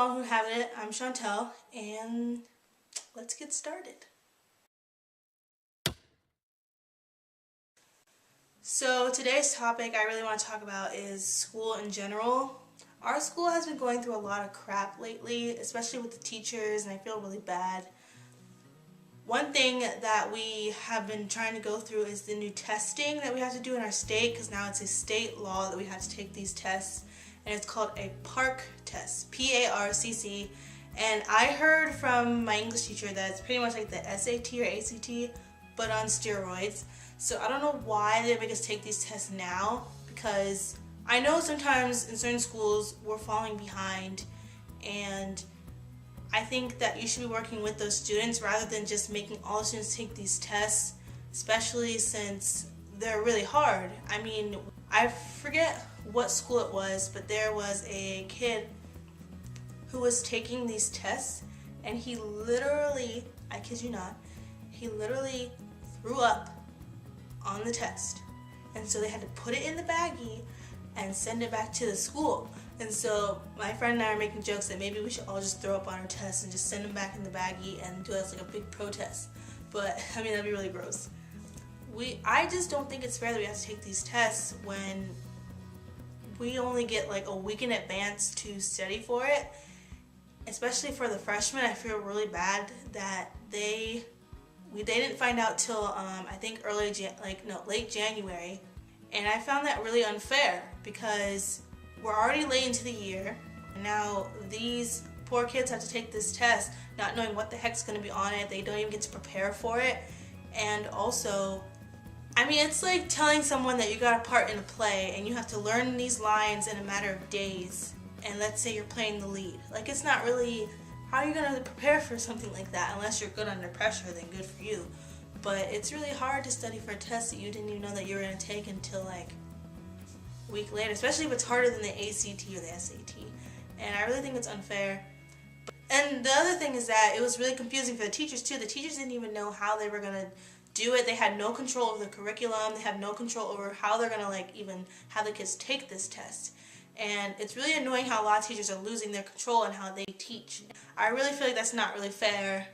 all who have it, I'm Shauntelle, and let's get started. So today's topic I really want to talk about is school in general. Our school has been going through a lot of crap lately, especially with the teachers, and I feel really bad. One thing that we have been trying to go through is the new testing that we have to do in our state, because now it's a state law that we have to take these tests, and it's called a PARCC test, P-A-R-C-C. And I heard from my English teacher that it's pretty much like the SAT or ACT, but on steroids. So I don't know why they make us take these tests now, because I know sometimes in certain schools we're falling behind, and I think that you should be working with those students rather than just making all the students take these tests, especially since they're really hard. I mean, I forget what school it was, but there was a kid who was taking these tests, and he literally, I kid you not, he literally threw up on the test. And so they had to put it in the baggie and send it back to the school. And so my friend and I are making jokes that maybe we should all just throw up on our tests and just send them back in the baggie and do it as like a big protest. But I mean, that'd be really gross. I just don't think it's fair that we have to take these tests when we only get like a week in advance to study for it. Especially for the freshmen, I feel really bad that they didn't find out till I think late January, and I found that really unfair because we're already late into the year, and now these poor kids have to take this test not knowing what the heck's going to be on it. They don't even get to prepare for it. And also, I mean, it's like telling someone that you got a part in a play and you have to learn these lines in a matter of days, and let's say you're playing the lead. Like, it's not really, how are you going to prepare for something like that? Unless you're good under pressure, then good for you. But it's really hard to study for a test that you didn't even know that you were going to take until like a week later, especially if it's harder than the ACT or the SAT. And I really think it's unfair. And the other thing is that it was really confusing for the teachers too. The teachers didn't even know how they were going to do it. They had no control over the curriculum. They have no control over how they're going to like even have the kids take this test. And it's really annoying how a lot of teachers are losing their control in how they teach. I really feel like that's not really fair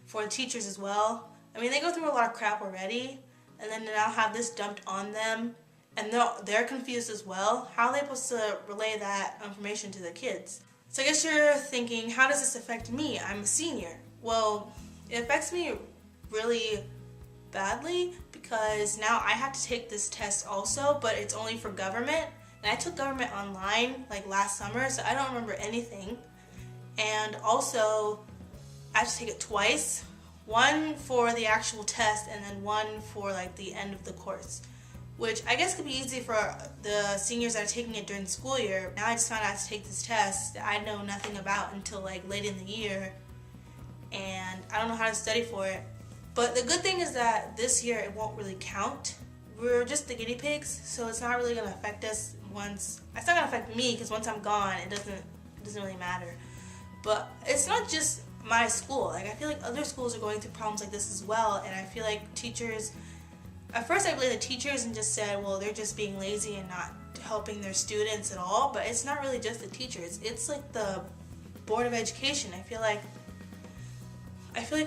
for the teachers as well. I mean, they go through a lot of crap already, and then to now have this dumped on them, and they're confused as well. How are they supposed to relay that information to the kids? So I guess you're thinking, how does this affect me? I'm a senior. Well, it affects me really badly because now I have to take this test also, but it's only for government. And I took government online like last summer, so I don't remember anything. And also, I have to take it twice. One for the actual test and then one for like the end of the course, which I guess could be easy for the seniors that are taking it during the school year. Now I just found out to take this test that I know nothing about until like late in the year, and I don't know how to study for it. But the good thing is that this year it won't really count. We're just the guinea pigs, so it's not really going to affect us once. It's not going to affect me because once I'm gone, it doesn't really matter. But it's not just my school. Like, I feel like other schools are going through problems like this as well, and I feel like teachers, at first I blamed the teachers and just said, well, they're just being lazy and not helping their students at all, but it's not really just the teachers. It's like the Board of Education. I feel like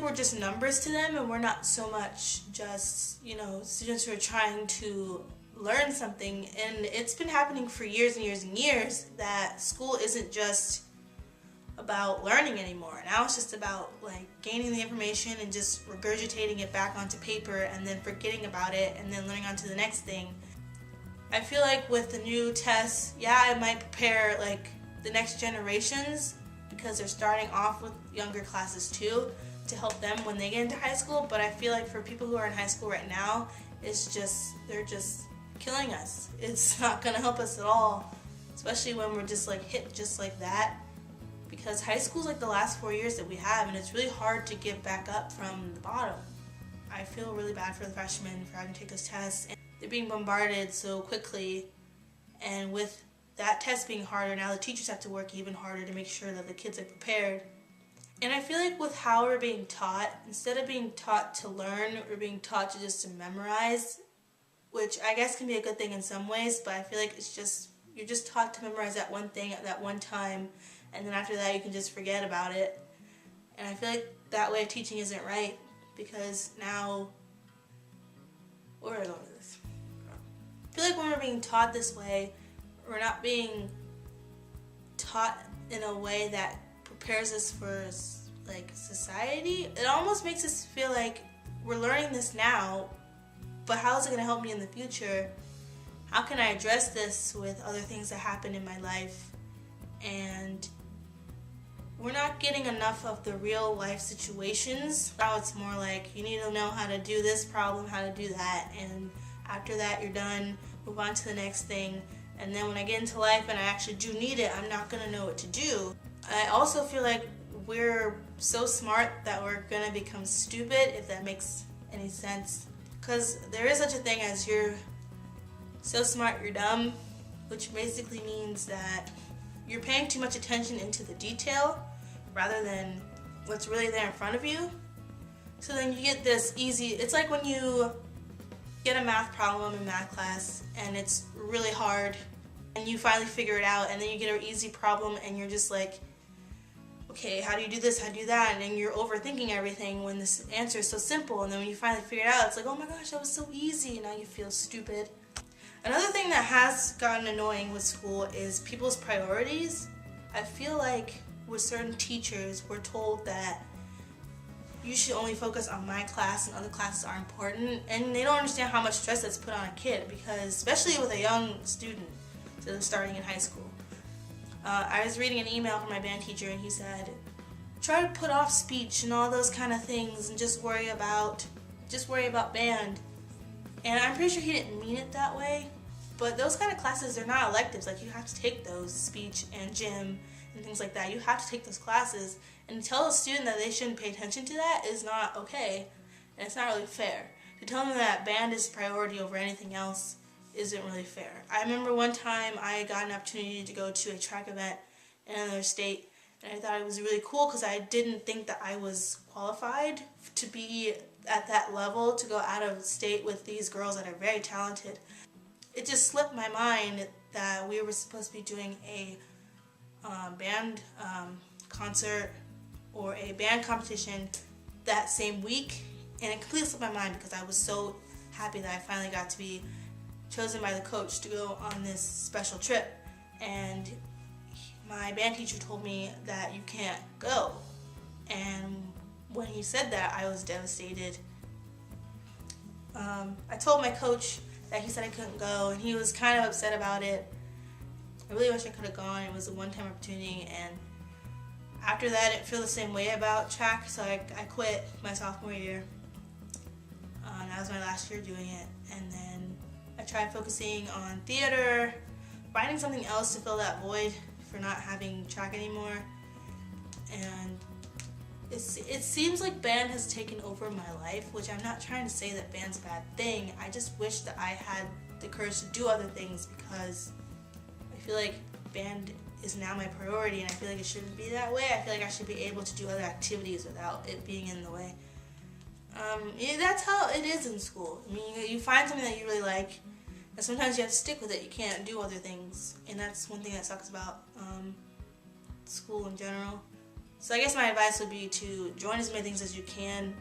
we're just numbers to them, and we're not so much just, students who are trying to learn something. And it's been happening for years and years and years that school isn't just about learning anymore. Now it's just about like gaining the information and just regurgitating it back onto paper and then forgetting about it and then learning on to the next thing. I feel like with the new tests, yeah, it might prepare like the next generations because they're starting off with younger classes too to help them when they get into high school. But I feel like for people who are in high school right now, they're just killing us. It's not gonna help us at all, especially when we're just like hit just like that. Because high school is like the last 4 years that we have, and it's really hard to get back up from the bottom. I feel really bad for the freshmen for having to take those tests. And they're being bombarded so quickly, and with that test being harder, now the teachers have to work even harder to make sure that the kids are prepared. And I feel like with how we're being taught, instead of being taught to learn, we're being taught to memorize, which I guess can be a good thing in some ways, but I feel like you're just taught to memorize that one thing at that one time, and then after that you can just forget about it. And I feel like that way of teaching isn't right, because now, where are I going with this? I feel like when we're being taught this way, we're not being taught in a way that prepares us for like society. It almost makes us feel like we're learning this now, but how is it going to help me in the future? How can I address this with other things that happen in my life? And we're not getting enough of the real life situations. Now it's more like you need to know how to do this problem, how to do that, and after that you're done, move on to the next thing. And then when I get into life and I actually do need it, I'm not going to know what to do. I also feel like we're so smart that we're going to become stupid, if that makes any sense. Because there is such a thing as you're so smart you're dumb, which basically means that you're paying too much attention into the detail rather than what's really there in front of you. So then you get this easy, it's like when you get a math problem in math class and it's really hard and you finally figure it out, and then you get an easy problem and you're just like, okay, how do you do this, how do you do that, and then you're overthinking everything when this answer is so simple, and then when you finally figure it out, it's like, oh my gosh, that was so easy, and now you feel stupid. Another thing that has gotten annoying with school is people's priorities. I feel like with certain teachers, we're told that you should only focus on my class and other classes are important, and they don't understand how much stress that's put on a kid, because especially with a young student starting in high school. I was reading an email from my band teacher, and he said, try to put off speech and all those kind of things and just worry about band. And I'm pretty sure he didn't mean it that way, but those kind of classes are not electives. Like, you have to take those, speech and gym and things like that. You have to take those classes, and to tell a student that they shouldn't pay attention to that is not okay, and it's not really fair. To tell them that band is priority over anything else isn't really fair. I remember one time I got an opportunity to go to a track event in another state, and I thought it was really cool because I didn't think that I was qualified to be at that level, to go out of state with these girls that are very talented. It just slipped my mind that we were supposed to be doing a band concert or a band competition that same week, and it completely slipped my mind because I was so happy that I finally got to be chosen by the coach to go on this special trip. And my band teacher told me that you can't go, and when he said that, I was devastated. I told my coach that he said I couldn't go, and he was kind of upset about it. I really wish I could have gone. It was a one-time opportunity, and after that I didn't feel the same way about track, so I quit my sophomore year. That was my last year doing it, and then I tried focusing on theater, finding something else to fill that void for not having track anymore. And it seems like band has taken over my life, which I'm not trying to say that band's a bad thing. I just wish that I had the courage to do other things, because I feel like band is now my priority, and I feel like it shouldn't be that way. I feel like I should be able to do other activities without it being in the way. That's how it is in school. I mean, you find something that you really like, and sometimes you have to stick with it. You can't do other things, and that's one thing that sucks about school in general. So I guess my advice would be to join as many things as you can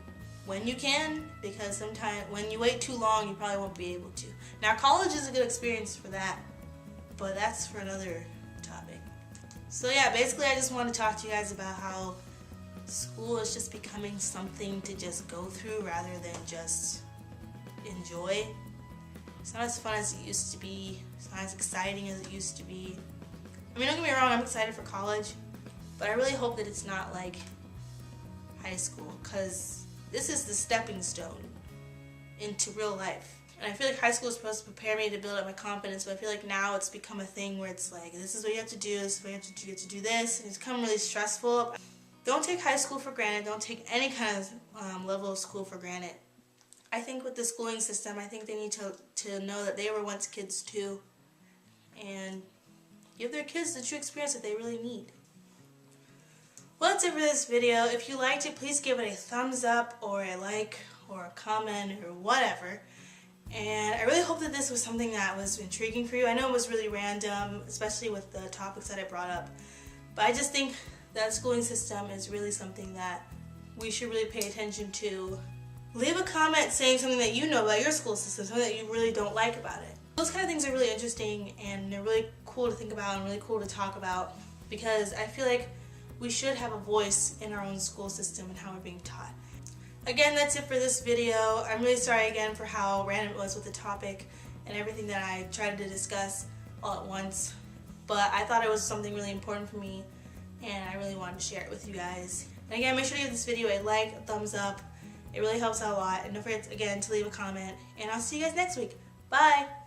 when you can, because sometimes when you wait too long, you probably won't be able to. Now, college is a good experience for that, but that's for another topic. So yeah, basically I just want to talk to you guys about how school is just becoming something to just go through rather than just enjoy. It's not as fun as it used to be. It's not as exciting as it used to be. I mean, don't get me wrong, I'm excited for college, but I really hope that it's not like high school, because this is the stepping stone into real life. And I feel like high school is supposed to prepare me to build up my confidence, but I feel like now it's become a thing where it's like, this is what you have to do, this is what you have to do, you have to do this, and it's become really stressful. Don't take high school for granted. Don't take any kind of level of school for granted. I think with the schooling system, I think they need to know that they were once kids too, and give their kids the true experience that they really need. Well, that's it for this video. If you liked it, please give it a thumbs up or a like or a comment or whatever. And I really hope that this was something that was intriguing for you. I know it was really random, especially with the topics that I brought up. But I just think that schooling system is really something that we should really pay attention to. Leave a comment saying something that you know about your school system, something that you really don't like about it. Those kind of things are really interesting and they're really cool to think about and really cool to talk about, because I feel like we should have a voice in our own school system and how we're being taught. Again, that's it for this video. I'm really sorry again for how random it was with the topic and everything that I tried to discuss all at once. But I thought it was something really important for me and I really wanted to share it with you guys. And again, make sure to give this video a like, a thumbs up. It really helps out a lot. And don't forget, again, to leave a comment. And I'll see you guys next week. Bye!